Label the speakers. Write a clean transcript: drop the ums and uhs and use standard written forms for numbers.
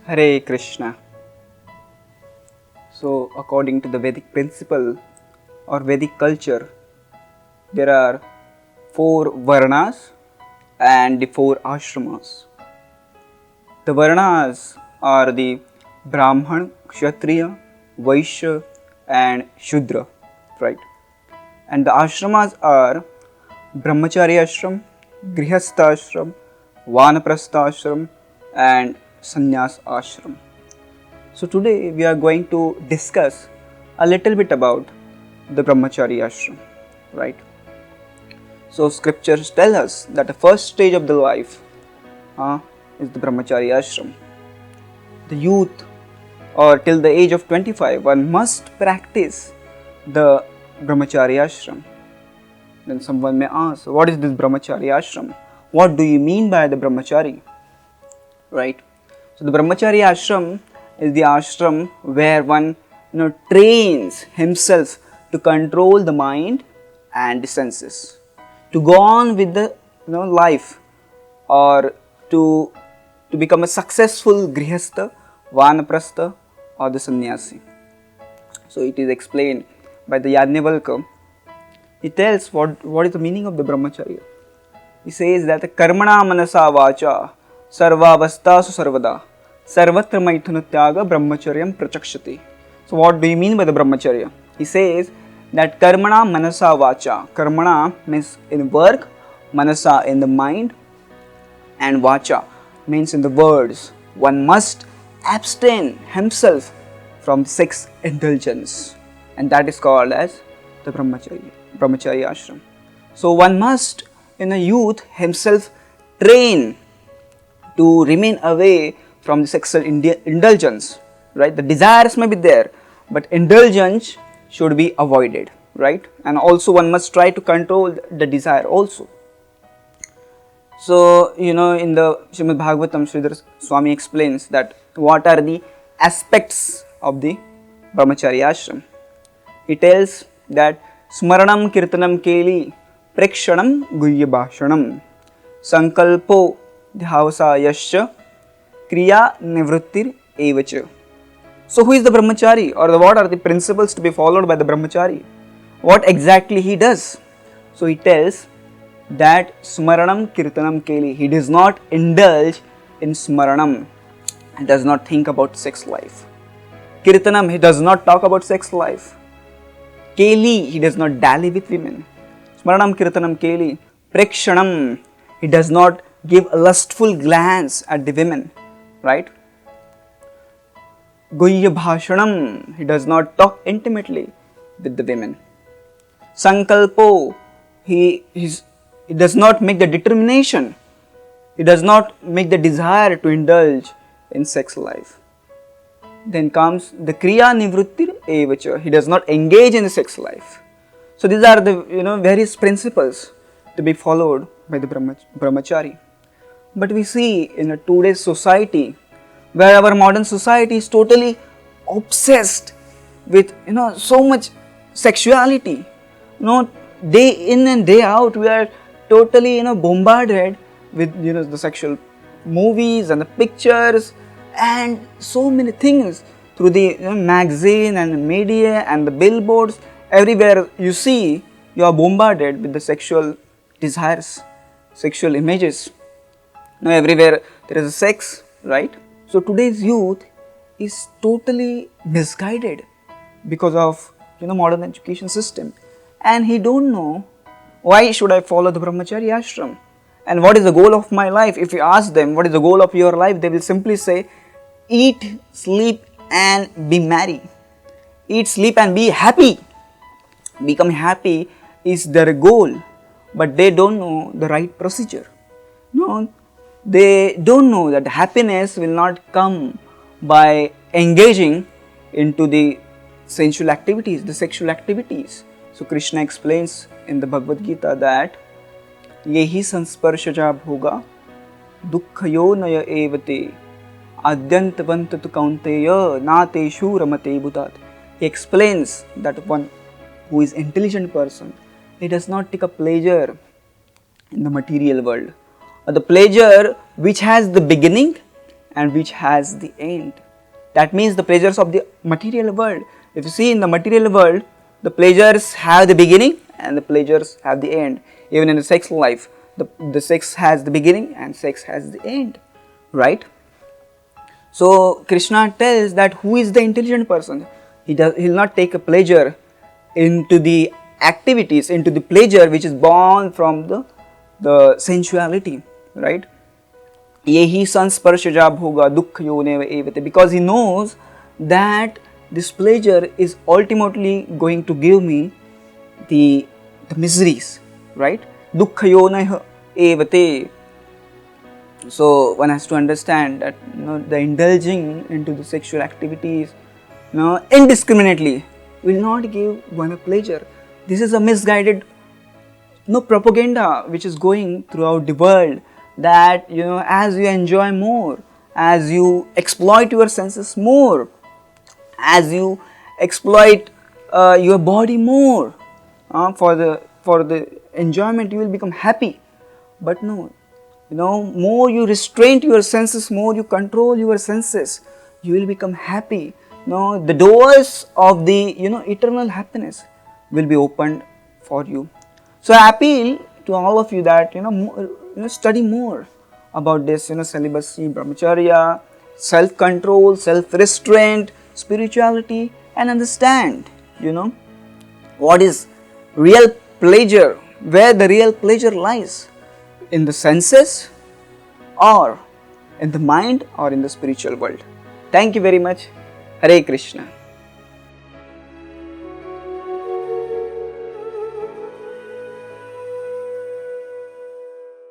Speaker 1: Hare Krishna. So, according to the Vedic principle or Vedic culture, there are 4 Varnas and the 4 Ashramas. The Varnas are the Brahman, Kshatriya, Vaishya and Shudra, right? And the Ashramas are Brahmacharya Ashram, Grihastha Ashram, Vanaprastha Ashram and Sannyas Ashram. So today we are going to discuss a little bit about the Brahmacharya Ashram, right? So scriptures tell us that the first stage of the life is the Brahmacharya Ashram. The youth or till the age of 25, one must practice the Brahmacharya Ashram. Then someone may ask, what is this Brahmacharya Ashram? What do you mean by the Brahmachari? Right? So the Brahmacharya Ashram is the ashram where one trains himself to control the mind and the senses, to go on with the life, or to become a successful grihastha, vanaprastha or the sannyasi. So it is explained by the Yajnavalkya. He tells what is the meaning of the Brahmacharya. He says that karmana manasa vacha sarvavastasu sarvada sarvatra maithuna tyaga brahmacharyam prachakshati. So what do you mean by the Brahmacharya? He says that karmana manasa vacha. Karmana means in work, manasa in the mind, and vacha means in the words. One must abstain himself from sex indulgence, and that is called as the Brahmacharya Ashram. So one must in a youth himself train to remain away from the sexual indulgence, right? The desires may be there, but indulgence should be avoided, right? And also one must try to control the desire also. So, in the Srimad Bhagavatam, Sridhar Swami explains that what are the aspects of the Brahmacharya Ashram. He tells that Smaranam Kirtanam Keli Prekshanam Guhya Bhashanam Sankalpo Dhyavasayascha Kriya Nivrittir Evacha. So who is the Brahmachari, or what are the principles to be followed by the Brahmachari? What exactly he does? So he tells that Smaranam Kirtanam Keli, he does not indulge in Smaranam and does not think about sex life. Kirtanam, he does not talk about sex life. Keli, he does not dally with women. Smaranam Kirtanam Keli. Prekshanam, he does not give a lustful glance at the women, right? Guhya Bhashanam, he does not talk intimately with the women. Sankalpo, he does not make the determination, he does not make the desire to indulge in sex life. Then comes the Kriya Nivrittir Evacha, he does not engage in the sex life. So these are the various principles to be followed by the Brahmachari. But we see in a today's society, where our modern society is totally obsessed with so much sexuality. Day in and day out we are totally bombarded with the sexual movies and the pictures and so many things through the magazine and the media and the billboards. Everywhere you see, you are bombarded with the sexual desires, sexual images. Everywhere there is a sex, right? So today's youth is totally misguided because of modern education system, and he don't know why should I follow the Brahmacharya Ashram and what is the goal of my life. If you ask them what is the goal of your life, they will simply say eat, sleep and be merry. Eat, sleep and be happy. Become happy is their goal, but they don't know the right procedure. They don't know that happiness will not come by engaging into the sensual activities, the sexual activities. So Krishna explains in the Bhagavad Gita that yehi sansparshaja bhoga dukkhayo naya evate adyantavantatu kaunteya nateshu ramate bhutat. He explains that one who is intelligent person, he does not take a pleasure in the material world, or the pleasure which has the beginning and which has the end. That means the pleasures of the material world. If you see in the material world, the pleasures have the beginning and the pleasures have the end. Even in the sex life, the sex has the beginning and sex has the end, right? So Krishna tells that who is the intelligent person? He'll not take a pleasure into the activities, into the pleasure which is born from the sensuality, right? Yehi sansparshaja bhoga dukha yoneva evate, because he knows that this pleasure is ultimately going to give me the miseries, right? Dukha yoneva evate. So one has to understand that the indulging into the sexual activities indiscriminately will not give one a pleasure. This is a misguided propaganda which is going throughout the world, that as you enjoy more, as you exploit your senses more, as you exploit your body more for the enjoyment, you will become happy. But no, more you restrain your senses, more you control your senses, you will become happy. The doors of the eternal happiness will be opened for you. So I appeal to all of you that study more about this celibacy, brahmacharya, self-control, self-restraint, spirituality, and understand what is real pleasure, where the real pleasure lies, in the senses or in the mind or in the spiritual world. Thank you very much. Hare Krishna.